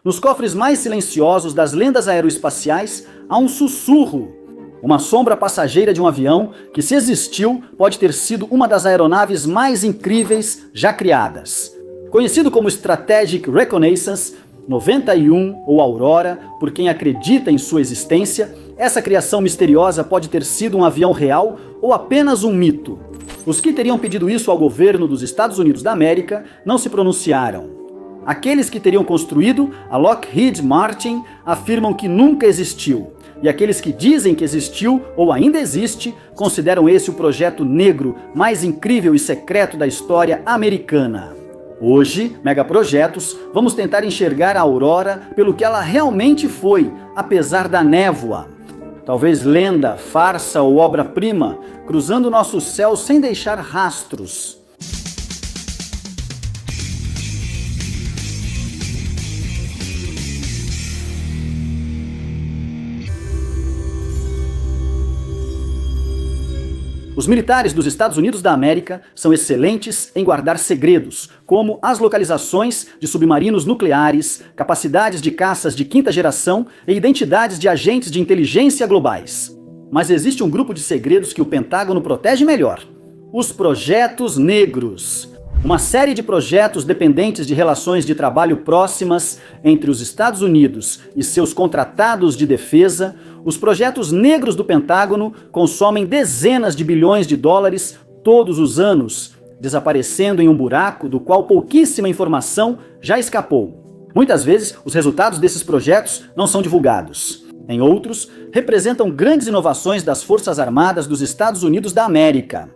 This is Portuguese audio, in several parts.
Nos cofres mais silenciosos das lendas aeroespaciais há um sussurro, uma sombra passageira de um avião que, se existiu, pode ter sido uma das aeronaves mais incríveis já criadas. Conhecido como Strategic Reconnaissance 91 ou Aurora, por quem acredita em sua existência, essa criação misteriosa pode ter sido um avião real ou apenas um mito. Os que teriam pedido isso ao governo dos Estados Unidos da América não se pronunciaram. Aqueles que teriam construído, a Lockheed Martin, afirmam que nunca existiu. E aqueles que dizem que existiu ou ainda existe, consideram esse o projeto negro mais incrível e secreto da história americana. Hoje, megaprojetos, vamos tentar enxergar a Aurora pelo que ela realmente foi, apesar da névoa. Talvez lenda, farsa ou obra-prima, cruzando nosso céu sem deixar rastros. Os militares dos Estados Unidos da América são excelentes em guardar segredos, como as localizações de submarinos nucleares, capacidades de caças de quinta geração e identidades de agentes de inteligência globais. Mas existe um grupo de segredos que o Pentágono protege melhor: os projetos negros. Uma série de projetos dependentes de relações de trabalho próximas entre os Estados Unidos e seus contratados de defesa. Os projetos negros do Pentágono consomem dezenas de bilhões de dólares todos os anos, desaparecendo em um buraco do qual pouquíssima informação já escapou. Muitas vezes, os resultados desses projetos não são divulgados. Em outros, representam grandes inovações das Forças Armadas dos Estados Unidos da América.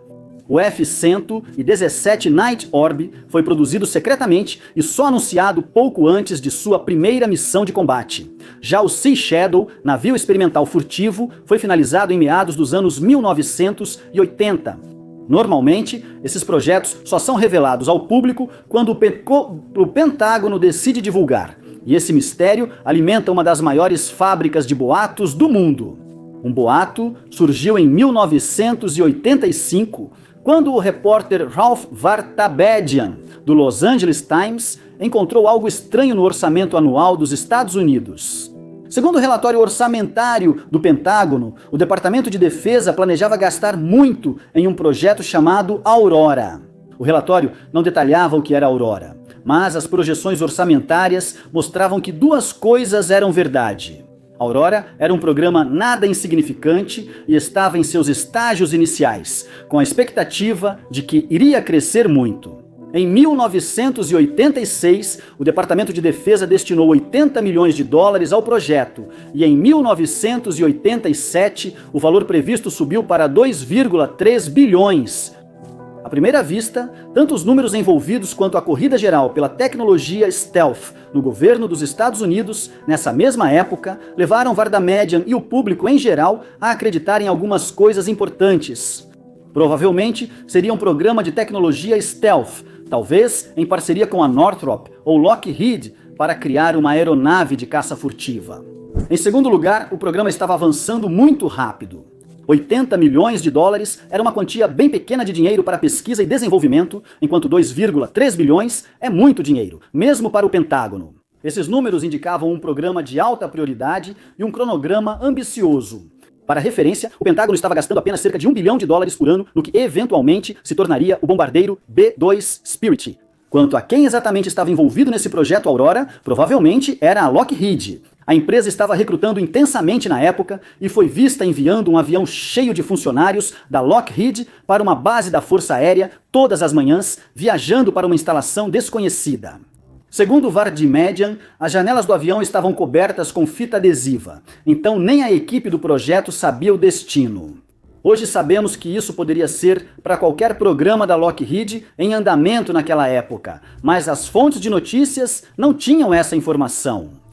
O F-117 Night Orb foi produzido secretamente e só anunciado pouco antes de sua primeira missão de combate. Já o Sea Shadow, navio experimental furtivo, foi finalizado em meados dos anos 1980. Normalmente, esses projetos só são revelados ao público quando o Pentágono decide divulgar. E esse mistério alimenta uma das maiores fábricas de boatos do mundo. Um boato surgiu em 1985, quando o repórter Ralph Vartabedian, do Los Angeles Times, encontrou algo estranho no orçamento anual dos Estados Unidos. Segundo o relatório orçamentário do Pentágono, o Departamento de Defesa planejava gastar muito em um projeto chamado Aurora. O relatório não detalhava o que era Aurora, mas as projeções orçamentárias mostravam que duas coisas eram verdade. Aurora era um programa nada insignificante e estava em seus estágios iniciais, com a expectativa de que iria crescer muito. Em 1986, o Departamento de Defesa destinou 80 milhões de dólares ao projeto, e em 1987, o valor previsto subiu para 2,3 bilhões. À primeira vista, tanto os números envolvidos quanto a corrida geral pela tecnologia stealth no governo dos Estados Unidos, nessa mesma época, levaram Vartabedian e o público em geral a acreditar em algumas coisas importantes. Provavelmente seria um programa de tecnologia stealth, talvez em parceria com a Northrop ou Lockheed, para criar uma aeronave de caça furtiva. Em segundo lugar, o programa estava avançando muito rápido. 80 milhões de dólares era uma quantia bem pequena de dinheiro para pesquisa e desenvolvimento, enquanto 2,3 bilhões é muito dinheiro, mesmo para o Pentágono. Esses números indicavam um programa de alta prioridade e um cronograma ambicioso. Para referência, o Pentágono estava gastando apenas cerca de $1 bilhão por ano no que eventualmente se tornaria o bombardeiro B-2 Spirit. Quanto a quem exatamente estava envolvido nesse projeto Aurora, provavelmente era a Lockheed. A empresa estava recrutando intensamente na época e foi vista enviando um avião cheio de funcionários da Lockheed para uma base da Força Aérea todas as manhãs, viajando para uma instalação desconhecida. Segundo Vartabedian, as janelas do avião estavam cobertas com fita adesiva, então nem a equipe do projeto sabia o destino. Hoje sabemos que isso poderia ser para qualquer programa da Lockheed em andamento naquela época, mas as fontes de notícias não tinham essa informação.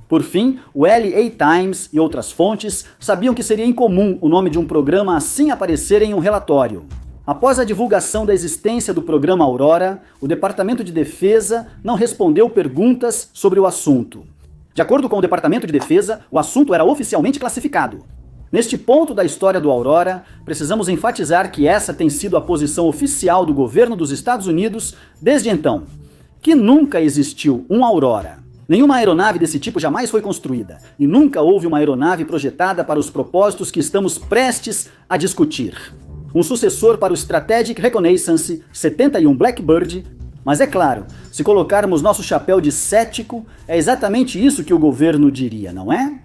Por fim, o LA Times e outras fontes sabiam que seria incomum o nome de um programa assim aparecer em um relatório. Após a divulgação da existência do programa Aurora, o Departamento de Defesa não respondeu perguntas sobre o assunto. De acordo com o Departamento de Defesa, o assunto era oficialmente classificado. Neste ponto da história do Aurora, precisamos enfatizar que essa tem sido a posição oficial do governo dos Estados Unidos desde então, que nunca existiu um Aurora. Nenhuma aeronave desse tipo jamais foi construída, e nunca houve uma aeronave projetada para os propósitos que estamos prestes a discutir. Um sucessor para o Strategic Reconnaissance 71 Blackbird, mas é claro, se colocarmos nosso chapéu de cético, é exatamente isso que o governo diria, não é?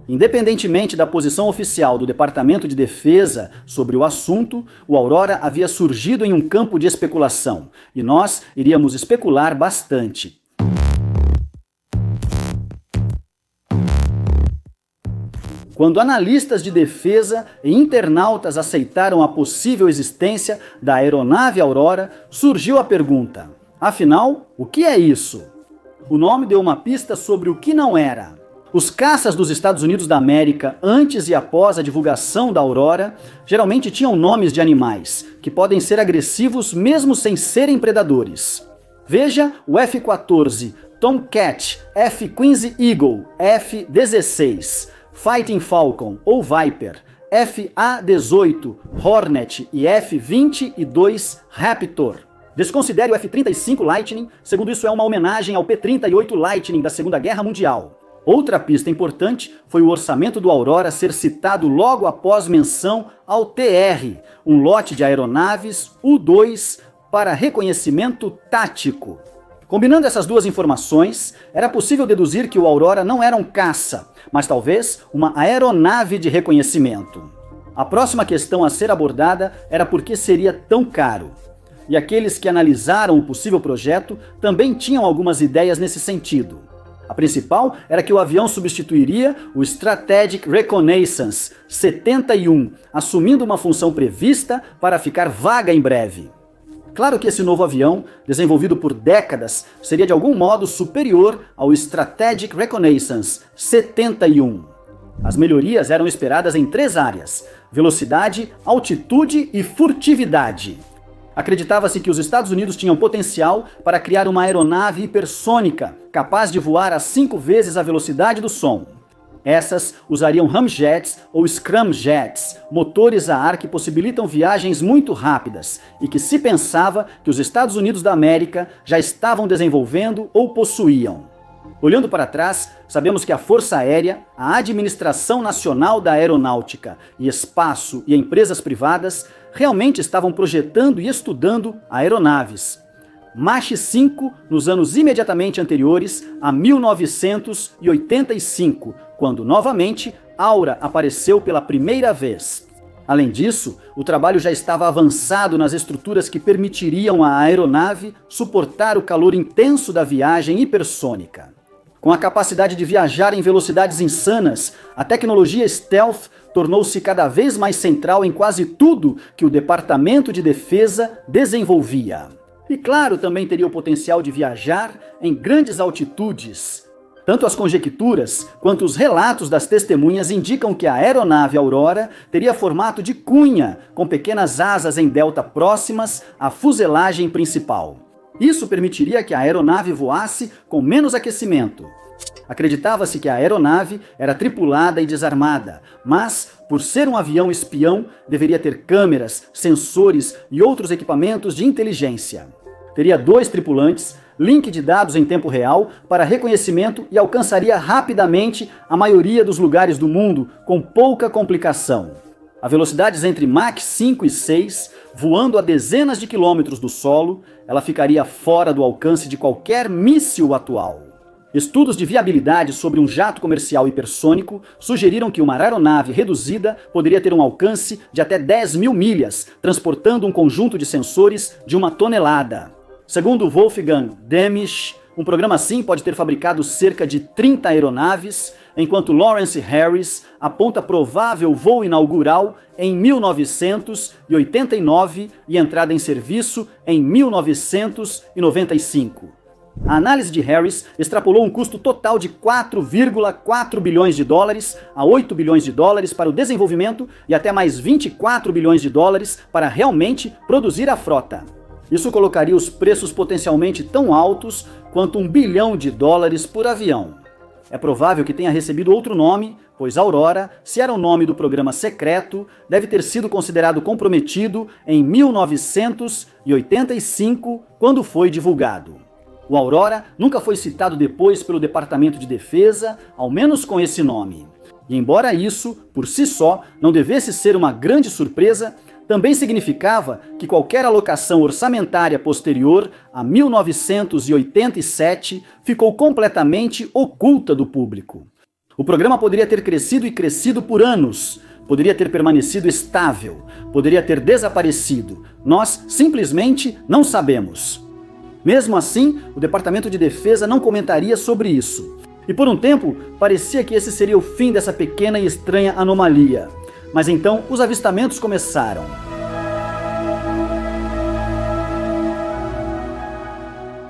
Independentemente da posição oficial do Departamento de Defesa sobre o assunto, o Aurora havia surgido em um campo de especulação, e nós iríamos especular bastante. Quando analistas de defesa e internautas aceitaram a possível existência da aeronave Aurora, surgiu a pergunta: afinal, o que é isso? O nome deu uma pista sobre o que não era. Os caças dos Estados Unidos da América, antes e após a divulgação da Aurora, geralmente tinham nomes de animais, que podem ser agressivos mesmo sem serem predadores. Veja o F-14, Tomcat, F-15 Eagle, F-16, Fighting Falcon ou Viper, FA-18, Hornet e F-22 Raptor. Desconsidere o F-35 Lightning, segundo isso é uma homenagem ao P-38 Lightning da Segunda Guerra Mundial. Outra pista importante foi o orçamento do Aurora ser citado logo após menção ao TR, um lote de aeronaves U-2 para reconhecimento tático. Combinando essas duas informações, era possível deduzir que o Aurora não era um caça, mas talvez uma aeronave de reconhecimento. A próxima questão a ser abordada era por que seria tão caro. E aqueles que analisaram o possível projeto também tinham algumas ideias nesse sentido. A principal era que o avião substituiria o Strategic Reconnaissance 71, assumindo uma função prevista para ficar vaga em breve. Claro que esse novo avião, desenvolvido por décadas, seria de algum modo superior ao Strategic Reconnaissance 71. As melhorias eram esperadas em 3 áreas: velocidade, altitude e furtividade. Acreditava-se que os Estados Unidos tinham potencial para criar uma aeronave hipersônica, capaz de voar a 5 vezes a velocidade do som. Essas usariam ramjets ou scramjets, motores a ar que possibilitam viagens muito rápidas e que se pensava que os Estados Unidos da América já estavam desenvolvendo ou possuíam. Olhando para trás, sabemos que a Força Aérea, a Administração Nacional da Aeronáutica e Espaço e empresas privadas realmente estavam projetando e estudando aeronaves. Mach 5 nos anos imediatamente anteriores a 1985, quando novamente Aura apareceu pela primeira vez. Além disso, o trabalho já estava avançado nas estruturas que permitiriam à aeronave suportar o calor intenso da viagem hipersônica. Com a capacidade de viajar em velocidades insanas, a tecnologia stealth tornou-se cada vez mais central em quase tudo que o Departamento de Defesa desenvolvia. E claro, também teria o potencial de viajar em grandes altitudes. Tanto as conjecturas quanto os relatos das testemunhas indicam que a aeronave Aurora teria formato de cunha, com pequenas asas em delta próximas à fuselagem principal. Isso permitiria que a aeronave voasse com menos aquecimento. Acreditava-se que a aeronave era tripulada e desarmada, mas, por ser um avião espião, deveria ter câmeras, sensores e outros equipamentos de inteligência. Teria 2 tripulantes, link de dados em tempo real para reconhecimento e alcançaria rapidamente a maioria dos lugares do mundo com pouca complicação. A velocidades entre Mach 5 e 6, voando a dezenas de quilômetros do solo, ela ficaria fora do alcance de qualquer míssil atual. Estudos de viabilidade sobre um jato comercial hipersônico sugeriram que uma aeronave reduzida poderia ter um alcance de até 10.000 milhas, transportando um conjunto de sensores de 1 tonelada. Segundo Wolfgang Demisch, um programa assim pode ter fabricado cerca de 30 aeronaves, enquanto Lawrence Harris aponta provável voo inaugural em 1989 e entrada em serviço em 1995. A análise de Harris extrapolou um custo total de 4,4 bilhões de dólares a 8 bilhões de dólares para o desenvolvimento e até mais 24 bilhões de dólares para realmente produzir a frota. Isso colocaria os preços potencialmente tão altos quanto $1 bilhão por avião. É provável que tenha recebido outro nome, pois Aurora, se era o nome do programa secreto, deve ter sido considerado comprometido em 1985, quando foi divulgado. O Aurora nunca foi citado depois pelo Departamento de Defesa, ao menos com esse nome. E embora isso, por si só, não devesse ser uma grande surpresa, também significava que qualquer alocação orçamentária posterior a 1987 ficou completamente oculta do público. O programa poderia ter crescido e crescido por anos, poderia ter permanecido estável, poderia ter desaparecido. Nós simplesmente não sabemos. Mesmo assim, o Departamento de Defesa não comentaria sobre isso. E por um tempo, parecia que esse seria o fim dessa pequena e estranha anomalia. Mas então, os avistamentos começaram.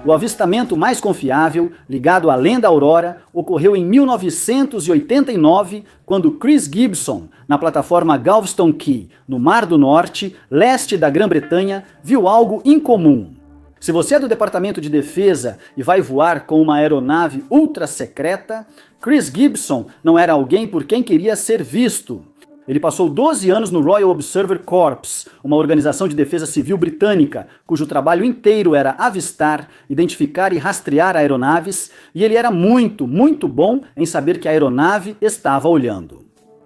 O avistamento mais confiável, ligado à lenda Aurora, ocorreu em 1989, quando Chris Gibson, na plataforma Galveston Key, no Mar do Norte, leste da Grã-Bretanha, viu algo incomum. Se você é do Departamento de Defesa e vai voar com uma aeronave ultra secreta, Chris Gibson não era alguém por quem queria ser visto. Ele passou 12 anos no Royal Observer Corps, uma organização de defesa civil britânica, cujo trabalho inteiro era avistar, identificar e rastrear aeronaves, e ele era muito bom em saber que a aeronave estava olhando.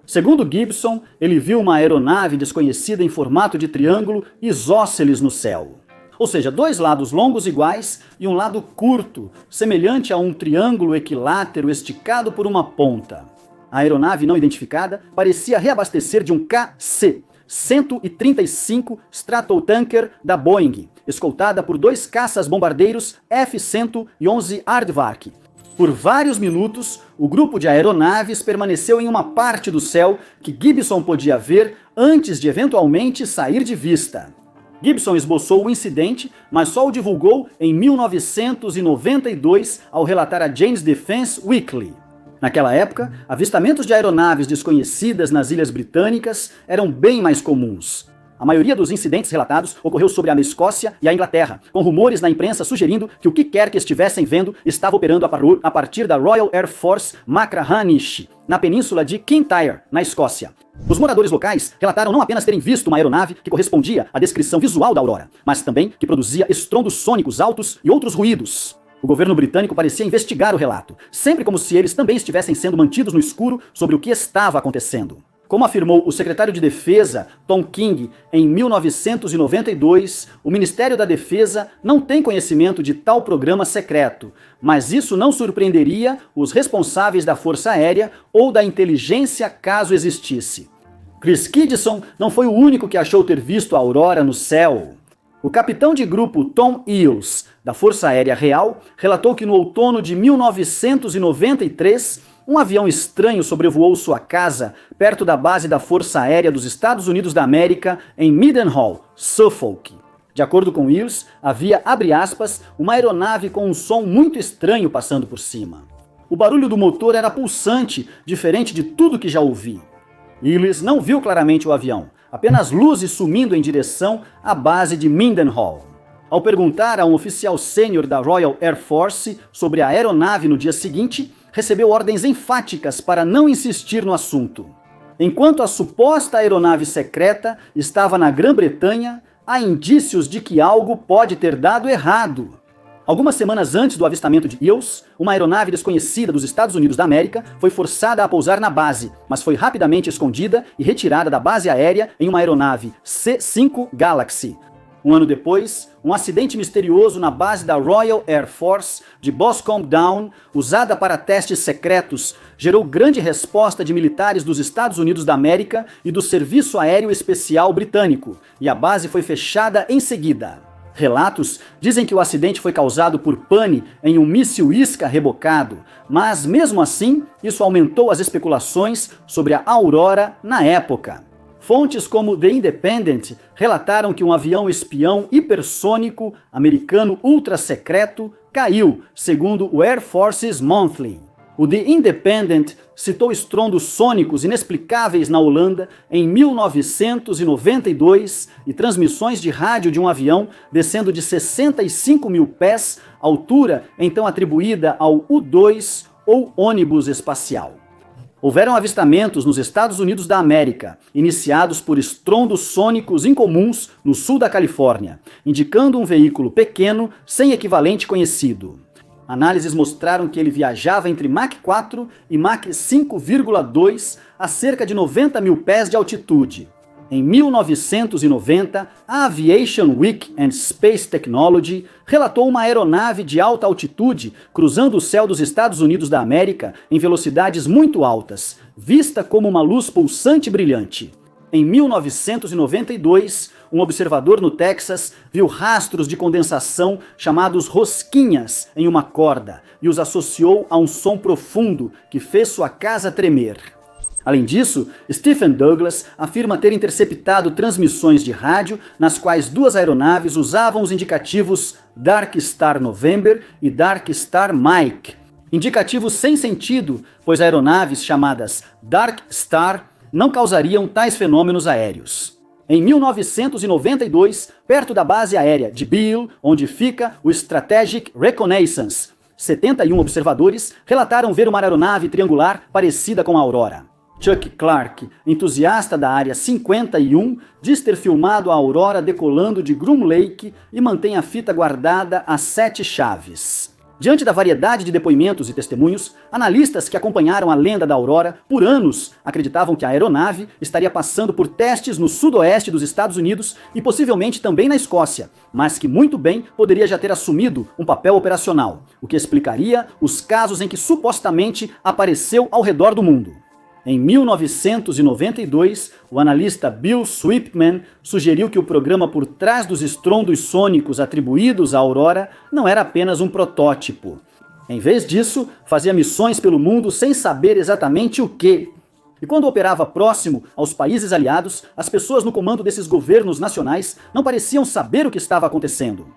Segundo Gibson, ele viu uma aeronave desconhecida em formato de triângulo isósceles no céu. Ou seja, dois lados longos iguais e um lado curto, semelhante a um triângulo equilátero esticado por uma ponta. A aeronave não identificada parecia reabastecer de um KC-135 Stratotanker da Boeing, escoltada por dois caças-bombardeiros F-111 Aardvark. Por vários minutos, o grupo de aeronaves permaneceu em uma parte do céu que Gibson podia ver antes de eventualmente sair de vista. Gibson esboçou o incidente, mas só o divulgou em 1992 ao relatar a Jane's Defense Weekly. Naquela época, avistamentos de aeronaves desconhecidas nas Ilhas Britânicas eram bem mais comuns. A maioria dos incidentes relatados ocorreu sobre a Escócia e a Inglaterra, com rumores na imprensa sugerindo que o que quer que estivessem vendo estava operando a partir da Royal Air Force Machrihanish, na península de Kintyre, na Escócia. Os moradores locais relataram não apenas terem visto uma aeronave que correspondia à descrição visual da Aurora, mas também que produzia estrondos sônicos altos e outros ruídos. O governo britânico parecia investigar o relato, sempre como se eles também estivessem sendo mantidos no escuro sobre o que estava acontecendo. Como afirmou o secretário de Defesa, Tom King, em 1992, o Ministério da Defesa não tem conhecimento de tal programa secreto, mas isso não surpreenderia os responsáveis da Força Aérea ou da inteligência caso existisse. Chris Gibson não foi o único que achou ter visto a Aurora no céu. O capitão de grupo Tom Eales, da Força Aérea Real, relatou que no outono de 1993, um avião estranho sobrevoou sua casa perto da base da Força Aérea dos Estados Unidos da América, em Mildenhall, Suffolk. De acordo com Eales, havia, abre aspas, uma aeronave com um som muito estranho passando por cima. O barulho do motor era pulsante, diferente de tudo que já ouvi. Eales não viu claramente o avião, apenas luzes sumindo em direção à base de Mildenhall. Ao perguntar a um oficial sênior da Royal Air Force sobre a aeronave no dia seguinte, recebeu ordens enfáticas para não insistir no assunto. Enquanto a suposta aeronave secreta estava na Grã-Bretanha, há indícios de que algo pode ter dado errado. Algumas semanas antes do avistamento de Eales, uma aeronave desconhecida dos Estados Unidos da América foi forçada a pousar na base, mas foi rapidamente escondida e retirada da base aérea em uma aeronave C-5 Galaxy. Um ano depois, um acidente misterioso na base da Royal Air Force de Boscombe Down, usada para testes secretos, gerou grande resposta de militares dos Estados Unidos da América e do Serviço Aéreo Especial Britânico, e a base foi fechada em seguida. Relatos dizem que o acidente foi causado por pane em um míssil Isca rebocado, mas mesmo assim, isso aumentou as especulações sobre a Aurora na época. Fontes como The Independent relataram que um avião espião hipersônico americano ultra-secreto caiu, segundo o Air Forces Monthly. O The Independent citou estrondos sônicos inexplicáveis na Holanda em 1992 e transmissões de rádio de um avião descendo de 65 mil pés, altura então atribuída ao U-2 ou ônibus espacial. Houveram avistamentos nos Estados Unidos da América, iniciados por estrondos sônicos incomuns no sul da Califórnia, indicando um veículo pequeno sem equivalente conhecido. Análises mostraram que ele viajava entre Mach 4 e Mach 5,2 a cerca de 90 mil pés de altitude. Em 1990, a Aviation Week and Space Technology relatou uma aeronave de alta altitude cruzando o céu dos Estados Unidos da América em velocidades muito altas, vista como uma luz pulsante e brilhante. Em 1992, um observador no Texas viu rastros de condensação chamados rosquinhas em uma corda e os associou a um som profundo que fez sua casa tremer. Além disso, Stephen Douglas afirma ter interceptado transmissões de rádio nas quais duas aeronaves usavam os indicativos Dark Star November e Dark Star Mike. Indicativos sem sentido, pois aeronaves chamadas Dark Star não causariam tais fenômenos aéreos. Em 1992, perto da base aérea de Beale, onde fica o Strategic Reconnaissance, 71 observadores relataram ver uma aeronave triangular parecida com a Aurora. Chuck Clark, entusiasta da Área 51, diz ter filmado a Aurora decolando de Groom Lake e mantém a fita guardada a 7 chaves. Diante da variedade de depoimentos e testemunhos, analistas que acompanharam a lenda da Aurora por anos acreditavam que a aeronave estaria passando por testes no sudoeste dos Estados Unidos e possivelmente também na Escócia, mas que muito bem poderia já ter assumido um papel operacional, o que explicaria os casos em que supostamente apareceu ao redor do mundo. Em 1992, o analista Bill Sweetman sugeriu que o programa por trás dos estrondos sônicos atribuídos à Aurora não era apenas um protótipo. Em vez disso, fazia missões pelo mundo sem saber exatamente o que. E quando operava próximo aos países aliados, as pessoas no comando desses governos nacionais não pareciam saber o que estava acontecendo.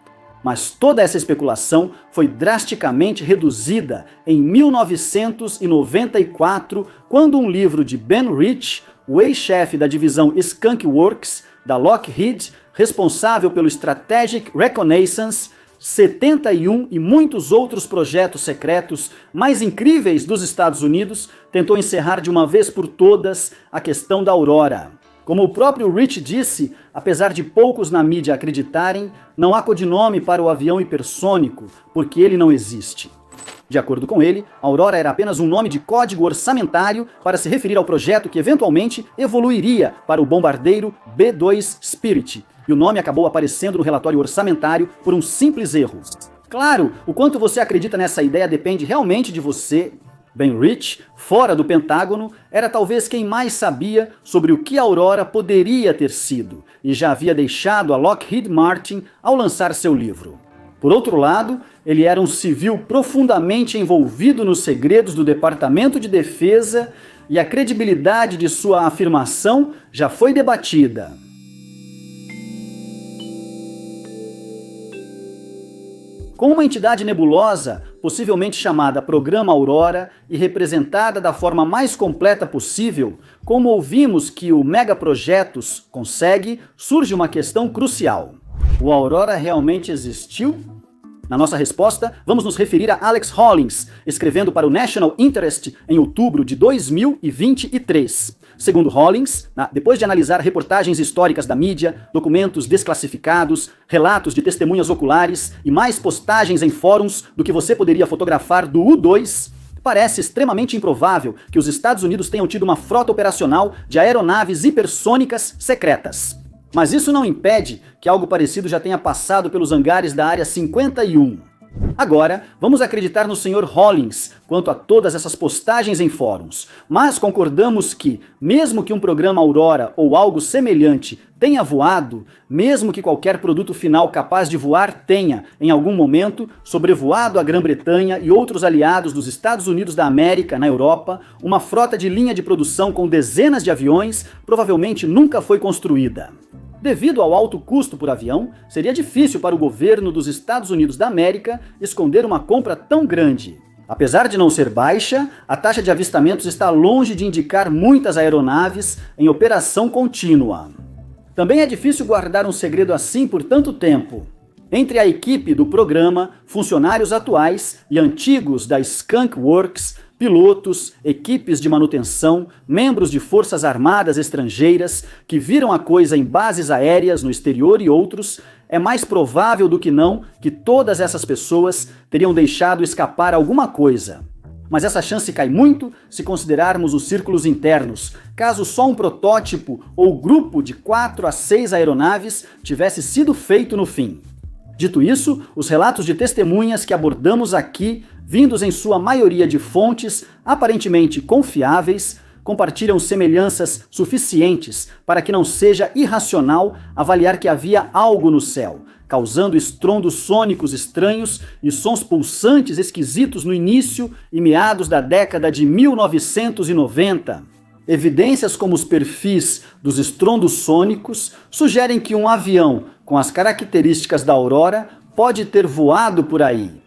Mas toda essa especulação foi drasticamente reduzida em 1994, quando um livro de Ben Rich, o ex-chefe da divisão Skunk Works, da Lockheed, responsável pelo Strategic Reconnaissance, 71 e muitos outros projetos secretos mais incríveis dos Estados Unidos, tentou encerrar de uma vez por todas a questão da Aurora. Como o próprio Rich disse, apesar de poucos na mídia acreditarem, não há codinome para o avião hipersônico, porque ele não existe. De acordo com ele, a Aurora era apenas um nome de código orçamentário para se referir ao projeto que eventualmente evoluiria para o bombardeiro B-2 Spirit, e o nome acabou aparecendo no relatório orçamentário por um simples erro. Claro, o quanto você acredita nessa ideia depende realmente de você. Ben Rich, fora do Pentágono, era talvez quem mais sabia sobre o que a Aurora poderia ter sido, e já havia deixado a Lockheed Martin ao lançar seu livro. Por outro lado, ele era um civil profundamente envolvido nos segredos do Departamento de Defesa e a credibilidade de sua afirmação já foi debatida. Com uma entidade nebulosa, possivelmente chamada Programa Aurora e representada da forma mais completa possível, como ouvimos que o Megaprojetos consegue, surge uma questão crucial. O Aurora realmente existiu? Na nossa resposta, vamos nos referir a Alex Hollins, escrevendo para o National Interest em outubro de 2023. Segundo Hollins, depois de analisar reportagens históricas da mídia, documentos desclassificados, relatos de testemunhas oculares e mais postagens em fóruns do que você poderia fotografar do U-2, parece extremamente improvável que os Estados Unidos tenham tido uma frota operacional de aeronaves hipersônicas secretas. Mas isso não impede que algo parecido já tenha passado pelos hangares da Área 51. Agora, vamos acreditar no Sr. Hollins quanto a todas essas postagens em fóruns, mas concordamos que, mesmo que um programa Aurora ou algo semelhante tenha voado, mesmo que qualquer produto final capaz de voar tenha, em algum momento, sobrevoado a Grã-Bretanha e outros aliados dos Estados Unidos da América na Europa, uma frota de linha de produção com dezenas de aviões provavelmente nunca foi construída. Devido ao alto custo por avião, seria difícil para o governo dos Estados Unidos da América esconder uma compra tão grande. Apesar de não ser baixa, a taxa de avistamentos está longe de indicar muitas aeronaves em operação contínua. Também é difícil guardar um segredo assim por tanto tempo. Entre a equipe do programa, funcionários atuais e antigos da Skunk Works, pilotos, equipes de manutenção, membros de forças armadas estrangeiras que viram a coisa em bases aéreas no exterior e outros, é mais provável do que não que todas essas pessoas teriam deixado escapar alguma coisa. Mas essa chance cai muito se considerarmos os círculos internos, caso só um protótipo ou grupo de 4 a 6 aeronaves tivesse sido feito no fim. Dito isso, os relatos de testemunhas que abordamos aqui, vindos em sua maioria de fontes aparentemente confiáveis, compartilham semelhanças suficientes para que não seja irracional avaliar que havia algo no céu, causando estrondos sônicos estranhos e sons pulsantes esquisitos no início e meados da década de 1990. Evidências como os perfis dos estrondos sônicos sugerem que um avião com as características da Aurora pode ter voado por aí.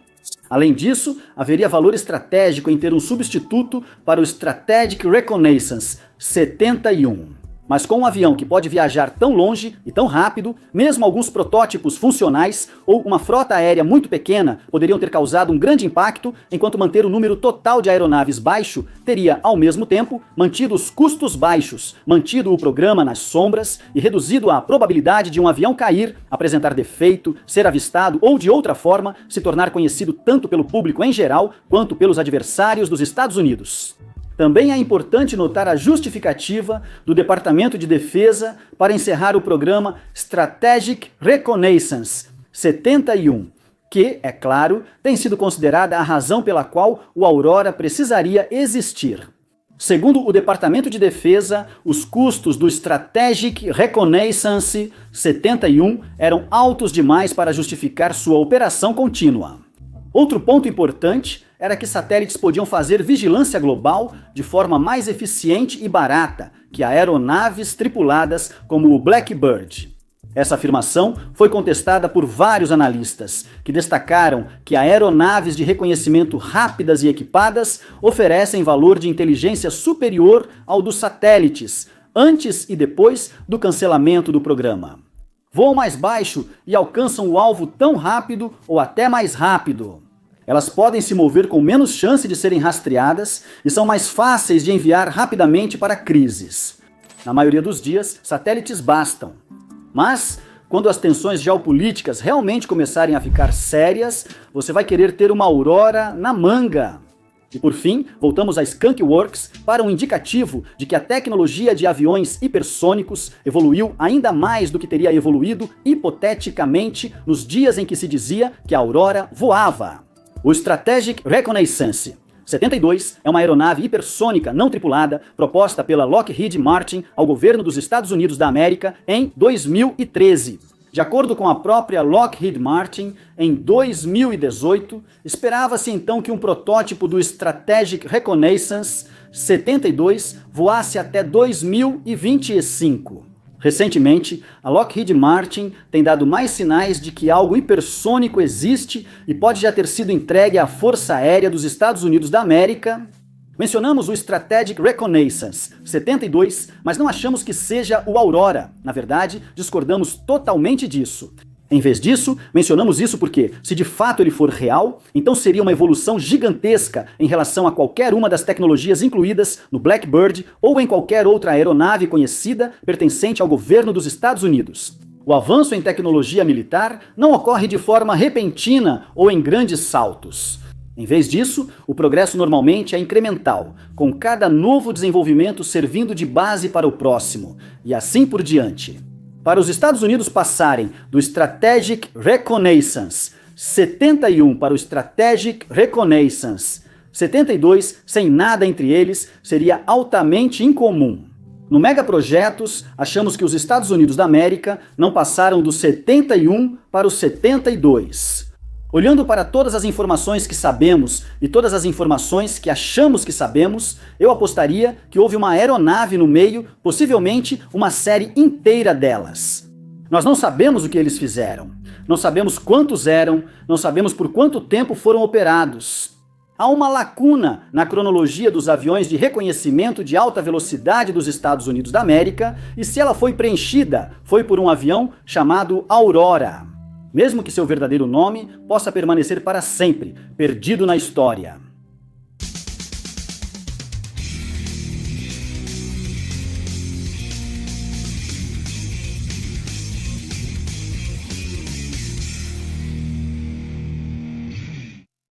Além disso, haveria valor estratégico em ter um substituto para o Strategic Reconnaissance 71. Mas com um avião que pode viajar tão longe e tão rápido, mesmo alguns protótipos funcionais ou uma frota aérea muito pequena poderiam ter causado um grande impacto, enquanto manter o número total de aeronaves baixo teria, ao mesmo tempo, mantido os custos baixos, mantido o programa nas sombras e reduzido a probabilidade de um avião cair, apresentar defeito, ser avistado ou, de outra forma, se tornar conhecido tanto pelo público em geral quanto pelos adversários dos Estados Unidos. Também é importante notar a justificativa do Departamento de Defesa para encerrar o programa Strategic Reconnaissance 71, que, é claro, tem sido considerada a razão pela qual o Aurora precisaria existir. Segundo o Departamento de Defesa, os custos do Strategic Reconnaissance 71 eram altos demais para justificar sua operação contínua. Outro ponto importante era que satélites podiam fazer vigilância global de forma mais eficiente e barata que aeronaves tripuladas como o Blackbird. Essa afirmação foi contestada por vários analistas, que destacaram que aeronaves de reconhecimento rápidas e equipadas oferecem valor de inteligência superior ao dos satélites, antes e depois do cancelamento do programa. Voam mais baixo e alcançam o alvo tão rápido ou até mais rápido. Elas podem se mover com menos chance de serem rastreadas e são mais fáceis de enviar rapidamente para crises. Na maioria dos dias, satélites bastam. Mas, quando as tensões geopolíticas realmente começarem a ficar sérias, você vai querer ter uma Aurora na manga. E por fim, voltamos a Skunk Works para um indicativo de que a tecnologia de aviões hipersônicos evoluiu ainda mais do que teria evoluído hipoteticamente nos dias em que se dizia que a Aurora voava. O Strategic Reconnaissance 72 é uma aeronave hipersônica não tripulada proposta pela Lockheed Martin ao governo dos Estados Unidos da América em 2013. De acordo com a própria Lockheed Martin, em 2018, esperava-se então que um protótipo do Strategic Reconnaissance 72 voasse até 2025. Recentemente, a Lockheed Martin tem dado mais sinais de que algo hipersônico existe e pode já ter sido entregue à Força Aérea dos Estados Unidos da América. Mencionamos o Strategic Reconnaissance 72, mas não achamos que seja o Aurora. Na verdade, discordamos totalmente disso. Em vez disso, mencionamos isso porque, se de fato ele for real, então seria uma evolução gigantesca em relação a qualquer uma das tecnologias incluídas no Blackbird ou em qualquer outra aeronave conhecida pertencente ao governo dos Estados Unidos. O avanço em tecnologia militar não ocorre de forma repentina ou em grandes saltos. Em vez disso, o progresso normalmente é incremental, com cada novo desenvolvimento servindo de base para o próximo, e assim por diante. Para os Estados Unidos passarem do Strategic Reconnaissance 71 para o Strategic Reconnaissance 72, sem nada entre eles, seria altamente incomum. No Megaprojetos, achamos que os Estados Unidos da América não passaram do 71 para o 72. Olhando para todas as informações que sabemos e todas as informações que achamos que sabemos, eu apostaria que houve uma aeronave no meio, possivelmente uma série inteira delas. Nós não sabemos o que eles fizeram, não sabemos quantos eram, não sabemos por quanto tempo foram operados. Há uma lacuna na cronologia dos aviões de reconhecimento de alta velocidade dos Estados Unidos da América, e se ela foi preenchida, foi por um avião chamado Aurora. Mesmo que seu verdadeiro nome possa permanecer para sempre, perdido na história.